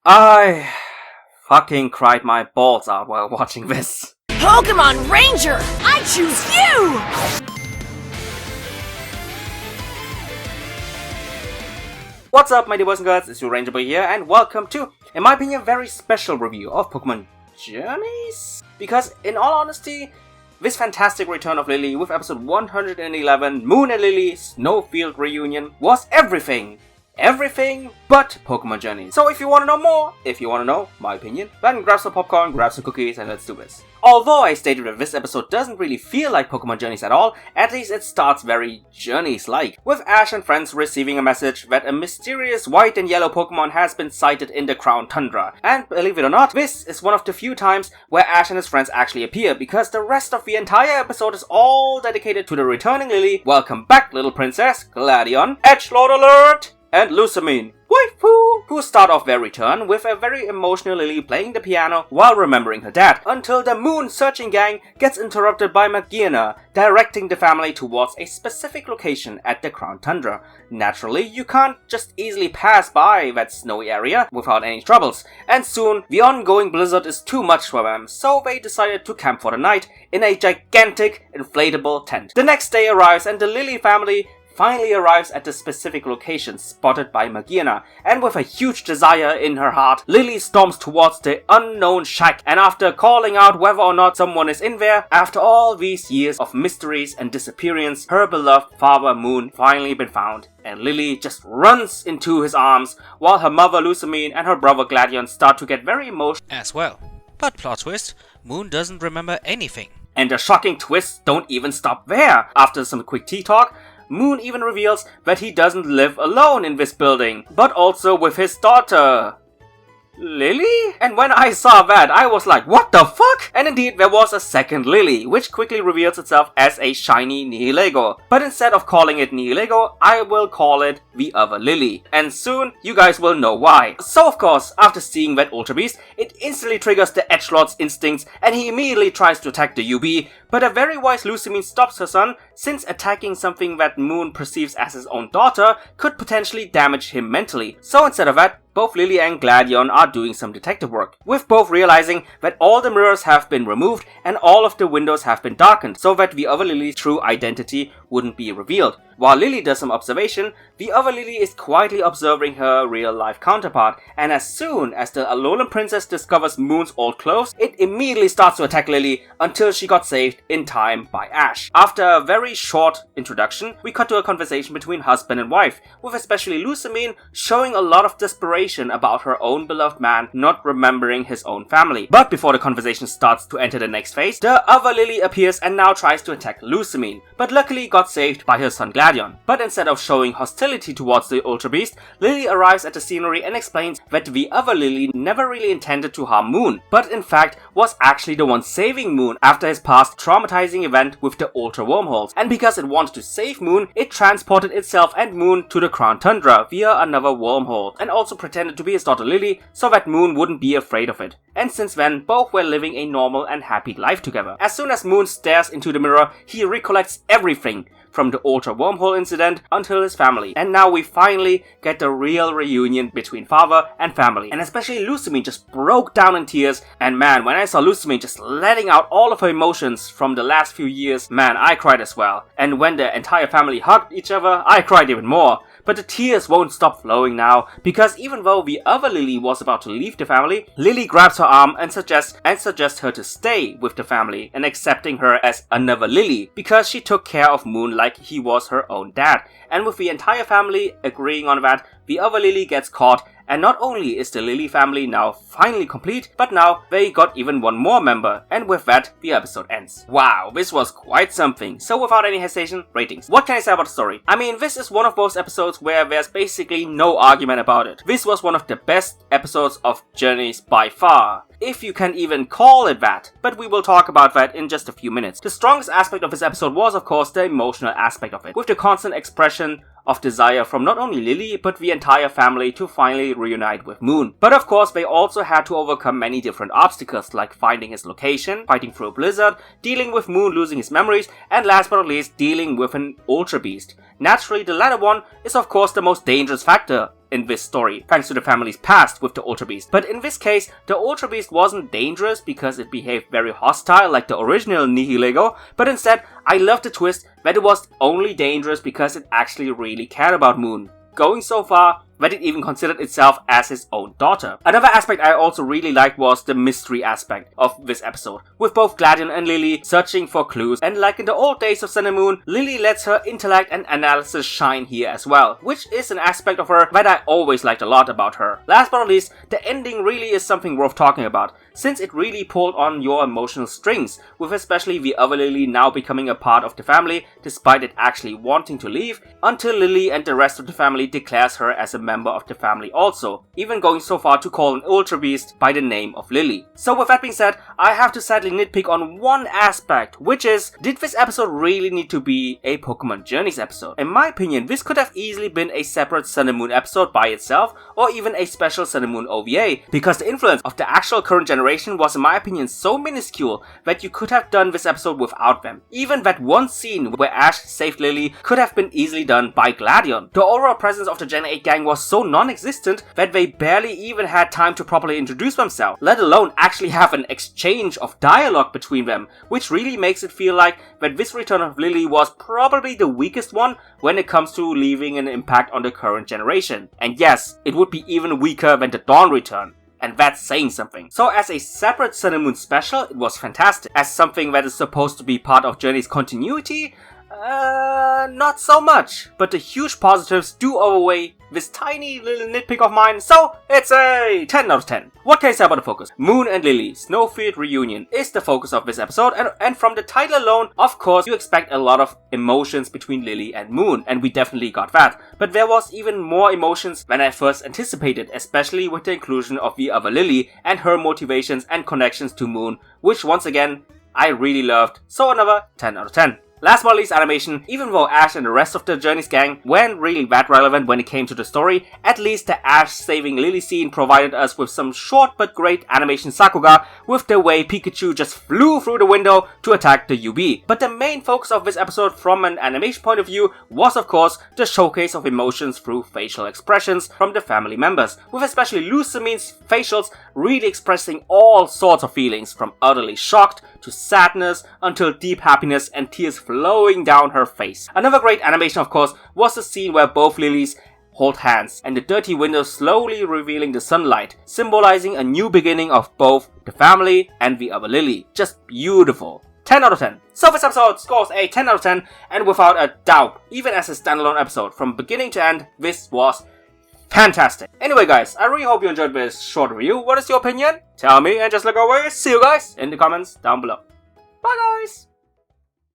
I fucking cried my balls out while watching this. Pokemon Ranger! I choose you! What's up, my dear boys and girls, it's your Ranger Boy here, and welcome to, in my opinion, a very special review of Pokemon Journeys? Because, in all honesty, this fantastic return of Lillie with episode 111, Moon and Lilie, Snowfield Reunion, was everything! Everything but Pokemon Journeys. So if you want to know more, if you want to know my opinion, then grab some popcorn, grab some cookies, and let's do this. Although I stated that this episode doesn't really feel like Pokemon Journeys at all, at least it starts very Journeys-like, with Ash and friends receiving a message that a mysterious white and yellow Pokemon has been sighted in the Crown Tundra. And believe it or not, this is one of the few times where Ash and his friends actually appear, because the rest of the entire episode is all dedicated to the returning Lillie, welcome back little princess, Gladion, Edgelord alert! And Lusamine, waifu, who start off their return with a very emotional Lillie playing the piano while remembering her dad, until the moon searching gang gets interrupted by Magiana, directing the family towards a specific location at the Crown Tundra. Naturally, you can't just easily pass by that snowy area without any troubles, and soon the ongoing blizzard is too much for them, so they decided to camp for the night in a gigantic inflatable tent. The next day arrives and the Lillie family finally arrives at the specific location spotted by Magiana, and with a huge desire in her heart, Lillie storms towards the unknown shack, and after calling out whether or not someone is in there, after all these years of mysteries and disappearance, her beloved father Moon finally been found, and Lillie just runs into his arms, while her mother Lusamine and her brother Gladion start to get very emotional as well. But plot twist, Moon doesn't remember anything. And the shocking twists don't even stop there. After some quick tea talk, Moon even reveals that he doesn't live alone in this building, but also with his daughter, Lillie? And when I saw that, I was like, what the fuck? And indeed, there was a second Lillie, which quickly reveals itself as a shiny Nihilego. But instead of calling it Nihilego, I will call it the other Lillie. And soon, you guys will know why. So of course, after seeing that Ultra Beast, it instantly triggers the Edgelord's instincts, and he immediately tries to attack the UB, but a very wise Lusamine stops her son, since attacking something that Moon perceives as his own daughter could potentially damage him mentally. So instead of that, both Lillie and Gladion are doing some detective work, with both realizing that all the mirrors have been removed and all of the windows have been darkened, so that the other Lillie's true identity wouldn't be revealed. While Lillie does some observation, the other Lillie is quietly observing her real-life counterpart, and as soon as the Alolan princess discovers Moon's old clothes, it immediately starts to attack Lillie until she got saved in time by Ash. After a very short introduction, we cut to a conversation between husband and wife, with especially Lusamine showing a lot of desperation about her own beloved man not remembering his own family. But before the conversation starts to enter the next phase, the other Lillie appears and now tries to attack Lusamine, but luckily got saved by her son Gladion. But instead of showing hostility towards the Ultra Beast, Lillie arrives at the scenery and explains that the other Lillie never really intended to harm Moon, but in fact was actually the one saving Moon after his past traumatizing event with the Ultra Wormholes. And because it wanted to save Moon, it transported itself and Moon to the Crown Tundra via another wormhole, and also pretended to be his daughter Lillie so that Moon wouldn't be afraid of it. And since then, both were living a normal and happy life together. As soon as Moon stares into the mirror, he recollects everything, from the Ultra Wormhole incident until his family. And now we finally get the real reunion between father and family. And especially Lusamine just broke down in tears. And man, when I saw Lusamine just letting out all of her emotions from the last few years, man, I cried as well. And when the entire family hugged each other, I cried even more. But the tears won't stop flowing now, because even though the other Lillie was about to leave the family, Lillie grabs her arm and suggests her to stay with the family and accepting her as another Lillie, because she took care of Moon like he was her own dad. And with the entire family agreeing on that, the other Lillie gets caught, and not only is the Lillie family now finally complete, but now they got even one more member, and with that, the episode ends. Wow, this was quite something. So without any hesitation, ratings. What can I say about the story? I mean, this is one of those episodes where there's basically no argument about it. This was one of the best episodes of Journeys by far, if you can even call it that, but we will talk about that in just a few minutes. The strongest aspect of this episode was of course the emotional aspect of it, with the constant expression of desire from not only Lillie but the entire family to finally reunite with Moon. But of course they also had to overcome many different obstacles, like finding his location, fighting through a blizzard, dealing with Moon losing his memories, and last but not least dealing with an Ultra Beast. Naturally, the latter one is of course the most dangerous factor, in this story, thanks to the family's past with the Ultra Beast. But in this case, the Ultra Beast wasn't dangerous because it behaved very hostile like the original Nihilego, but instead, I love the twist that it was only dangerous because it actually really cared about Moon. Going so far that it even considered itself as his own daughter. Another aspect I also really liked was the mystery aspect of this episode, with both Gladion and Lillie searching for clues, and like in the old days of Sun and Moon, Lillie lets her intellect and analysis shine here as well, which is an aspect of her that I always liked a lot about her. Last but not least, the ending really is something worth talking about, since it really pulled on your emotional strings, with especially the other Lillie now becoming a part of the family, despite it actually wanting to leave, until Lillie and the rest of the family declares her as a member of the family also, even going so far to call an Ultra Beast by the name of Lillie. So with that being said, I have to sadly nitpick on one aspect, which is, did this episode really need to be a Pokemon Journeys episode? In my opinion, this could have easily been a separate Sun and Moon episode by itself, or even a special Sun and Moon OVA, because the influence of the actual current generation was in my opinion so minuscule that you could have done this episode without them. Even that one scene where Ash saved Lillie could have been easily done by Gladion. The overall presence of the Gen 8 gang was so non-existent that they barely even had time to properly introduce themselves, let alone actually have an exchange of dialogue between them, which really makes it feel like that this return of Lillie was probably the weakest one when it comes to leaving an impact on the current generation. And yes, it would be even weaker than the Dawn return. And that's saying something. So as a separate Sun and Moon special, it was fantastic. As something that is supposed to be part of Journey's continuity, not so much. But the huge positives do outweigh this tiny little nitpick of mine, so it's a 10 out of 10. What can I say about the focus? Moon and Lilie, Snowfield Reunion is the focus of this episode, and from the title alone, of course, you expect a lot of emotions between Lilie and Moon, and we definitely got that. But there was even more emotions than I first anticipated, especially with the inclusion of the other Lilie and her motivations and connections to Moon, which once again, I really loved, so another 10 out of 10. Last but not least, animation. Even though Ash and the rest of the Journeys gang weren't really that relevant when it came to the story, at least the Ash saving Lillie scene provided us with some short but great animation sakuga with the way Pikachu just flew through the window to attack the UB. But the main focus of this episode from an animation point of view was of course the showcase of emotions through facial expressions from the family members, with especially Lucamine's facials really expressing all sorts of feelings, from utterly shocked to sadness until deep happiness and tears flowing down her face. Another great animation of course was the scene where both Lilies hold hands and the dirty window slowly revealing the sunlight, symbolizing a new beginning of both the family and the other Lillie. Just beautiful. 10 out of 10. So this episode scores a 10 out of 10, and without a doubt, even as a standalone episode, from beginning to end, this was fantastic. Anyway guys, I really hope you enjoyed this short review. What is your opinion? Tell me and just look away. See you guys in the comments down below. Bye guys!